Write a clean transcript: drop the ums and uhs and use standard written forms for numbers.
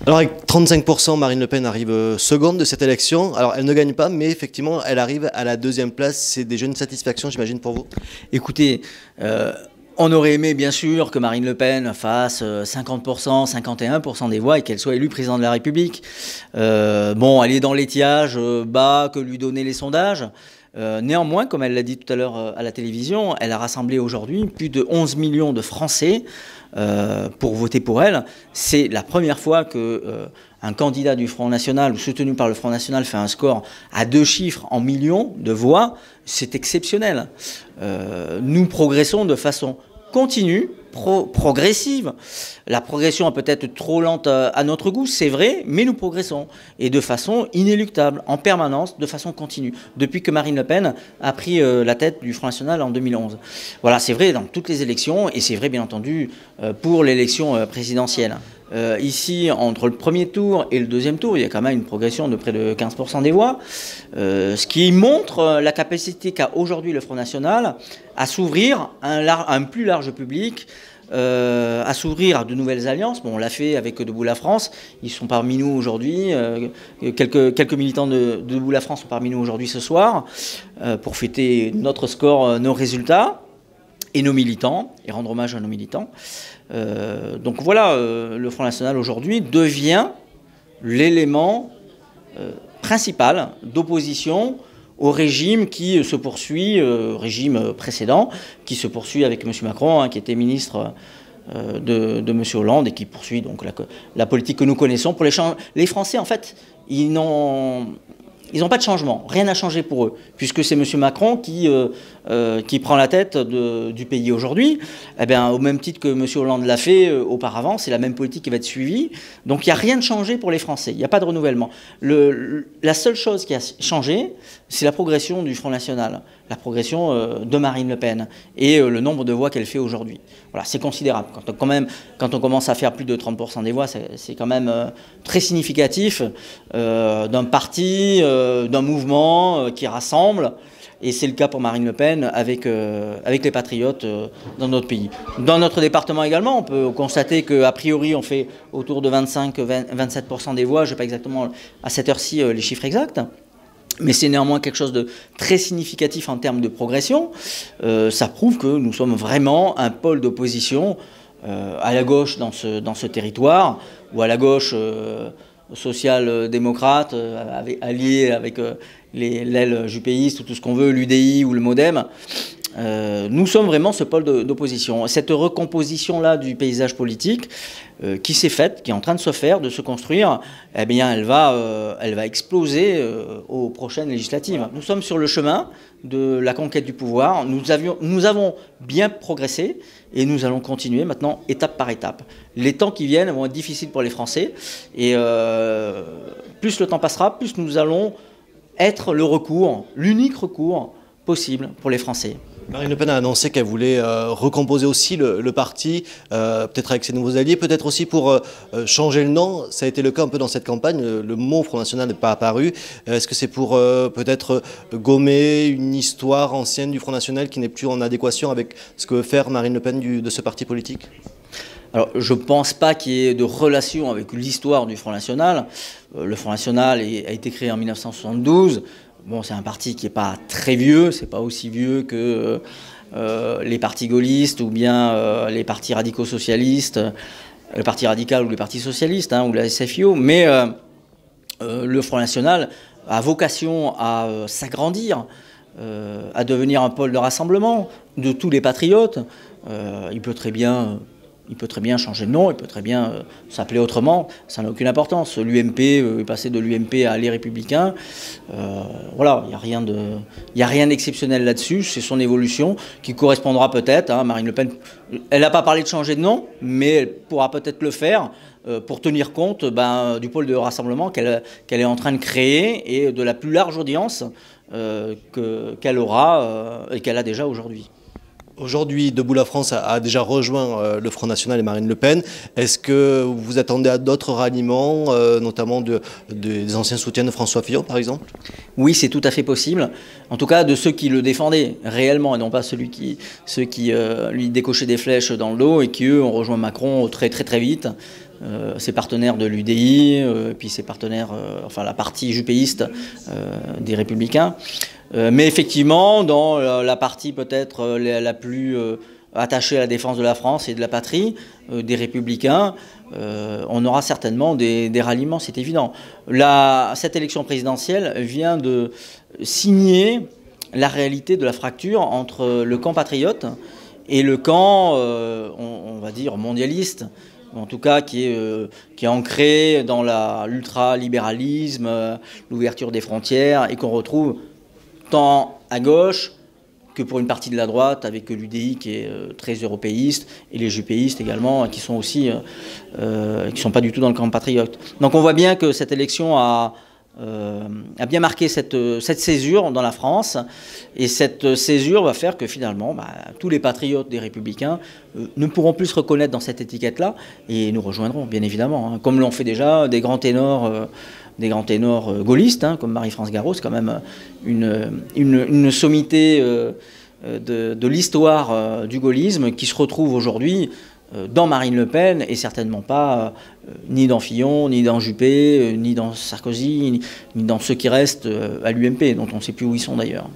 Alors avec 35%, Marine Le Pen arrive seconde de cette élection. Alors elle ne gagne pas, mais effectivement, elle arrive à la deuxième place. C'est déjà une satisfaction, j'imagine, pour vous? Écoutez, on aurait aimé bien sûr que Marine Le Pen fasse 50%, 51% des voix et qu'elle soit élue présidente de la République. Bon, elle est dans l'étiage bas que lui donnaient les sondages. Néanmoins, comme elle l'a dit tout à l'heure à la télévision, elle a rassemblé aujourd'hui plus de 11 millions de Français pour voter pour elle. C'est la première fois que un candidat du Front National ou soutenu par le Front National fait un score à 2 chiffres en millions de voix. C'est exceptionnel. Nous progressons de façon continue, progressive. La progression est peut-être trop lente à notre goût, c'est vrai, mais nous progressons. Et de façon inéluctable, en permanence, de façon continue. Depuis que Marine Le Pen a pris la tête du Front National en 2011. Voilà, c'est vrai dans toutes les élections, et c'est vrai bien entendu pour l'élection présidentielle. Ici, entre le premier tour et le deuxième tour, il y a quand même une progression de près de 15% des voix, ce qui montre la capacité qu'a aujourd'hui le Front National à s'ouvrir à un plus large public, à s'ouvrir à de nouvelles alliances. Bon, on l'a fait avec Debout la France, ils sont parmi nous aujourd'hui, quelques militants de Debout la France sont parmi nous aujourd'hui ce soir, pour fêter notre score, nos résultats, et nos militants, et rendre hommage à nos militants. Donc voilà, le Front National aujourd'hui devient l'élément principal d'opposition au régime qui se poursuit, régime précédent, qui se poursuit avec M. Macron, hein, qui était ministre de M. Hollande et qui poursuit donc la politique que nous connaissons. Pour les Français, en fait, ils n'ont pas de changement, rien n'a changé pour eux, puisque c'est M. Macron qui prend la tête du pays aujourd'hui. Eh bien, au même titre que M. Hollande l'a fait auparavant, c'est la même politique qui va être suivie. Donc il n'y a rien de changé pour les Français, il n'y a pas de renouvellement. La seule chose qui a changé, c'est la progression du Front National, la progression de Marine Le Pen et le nombre de voix qu'elle fait aujourd'hui. Voilà, c'est considérable. Quand on commence à faire plus de 30% des voix, c'est quand même très significatif d'un parti, d'un mouvement qui rassemble. Et c'est le cas pour Marine Le Pen avec les Patriotes dans notre pays. Dans notre département également, on peut constater qu'a priori, on fait autour de 25-27% des voix. Je n'ai pas exactement à cette heure-ci les chiffres exacts. Mais c'est néanmoins quelque chose de très significatif en termes de progression. Ça prouve que nous sommes vraiment un pôle d'opposition à la gauche dans ce territoire, ou à la gauche social-démocrate, alliée avec l'aile jupéiste ou tout ce qu'on veut, l'UDI ou le MoDem. Nous sommes vraiment ce pôle d'opposition. Cette recomposition-là du paysage politique qui s'est faite, qui est en train de se faire, de se construire, eh bien, elle va exploser aux prochaines législatives. Nous sommes sur le chemin de la conquête du pouvoir. Nous avons bien progressé et nous allons continuer maintenant étape par étape. Les temps qui viennent vont être difficiles pour les Français et plus le temps passera, plus nous allons être le recours, l'unique recours possible pour les Français. Marine Le Pen a annoncé qu'elle voulait recomposer aussi le parti, peut-être avec ses nouveaux alliés, peut-être aussi pour changer le nom. Ça a été le cas un peu dans cette campagne. Le mot Front National n'est pas apparu. Est-ce que c'est pour peut-être gommer une histoire ancienne du Front National qui n'est plus en adéquation avec ce que veut faire Marine Le Pen de ce parti politique ? Alors, je ne pense pas qu'il y ait de relation avec l'histoire du Front National. Le Front National a été créé en 1972. Bon, c'est un parti qui n'est pas très vieux, c'est pas aussi vieux que les partis gaullistes ou bien les partis radicaux socialistes, le Parti radical ou les partis socialistes, hein, ou la SFIO, mais le Front National a vocation à s'agrandir, à devenir un pôle de rassemblement de tous les patriotes. Il peut très bien changer de nom, il peut très bien s'appeler autrement, ça n'a aucune importance. L'UMP est passé de l'UMP à Les Républicains. Voilà, il n'y a rien d'exceptionnel là-dessus, c'est son évolution qui correspondra peut-être, hein, Marine Le Pen, elle n'a pas parlé de changer de nom, mais elle pourra peut-être le faire pour tenir compte du pôle de rassemblement qu'elle est en train de créer et de la plus large audience qu'elle aura et qu'elle a déjà aujourd'hui. Aujourd'hui, Debout la France a déjà rejoint le Front National et Marine Le Pen. Est-ce que vous attendez à d'autres ralliements, notamment des anciens soutiens de François Fillon, par exemple? Oui, c'est tout à fait possible. En tout cas, de ceux qui le défendaient réellement, et non pas ceux qui lui décochaient des flèches dans le dos et qui, eux, ont rejoint Macron très vite. ses partenaires de l'UDI, puis ses partenaires, enfin la partie jupéiste des Républicains. Mais effectivement, dans la partie peut-être la plus attachée à la défense de la France et de la patrie, des Républicains, on aura certainement des ralliements, c'est évident. Cette élection présidentielle vient de signer la réalité de la fracture entre le camp patriote et le camp, on va dire, mondialiste, en tout cas qui est ancré dans l'ultralibéralisme, l'ouverture des frontières, et qu'on retrouve tant à gauche que pour une partie de la droite, avec l'UDI qui est très européiste, et les jupéistes également, qui sont aussi, qui sont pas du tout dans le camp patriote. Donc on voit bien que cette élection a bien marqué cette césure dans la France, et cette césure va faire que finalement tous les patriotes des Républicains ne pourront plus se reconnaître dans cette étiquette-là, et nous rejoindront bien évidemment, hein, comme l'ont fait déjà des grands ténors gaullistes, hein, comme Marie-France Garot, c'est quand même une sommité de l'histoire du gaullisme qui se retrouve aujourd'hui dans Marine Le Pen, et certainement pas ni dans Fillon, ni dans Juppé, ni dans Sarkozy, ni dans ceux qui restent à l'UMP, dont on ne sait plus où ils sont d'ailleurs.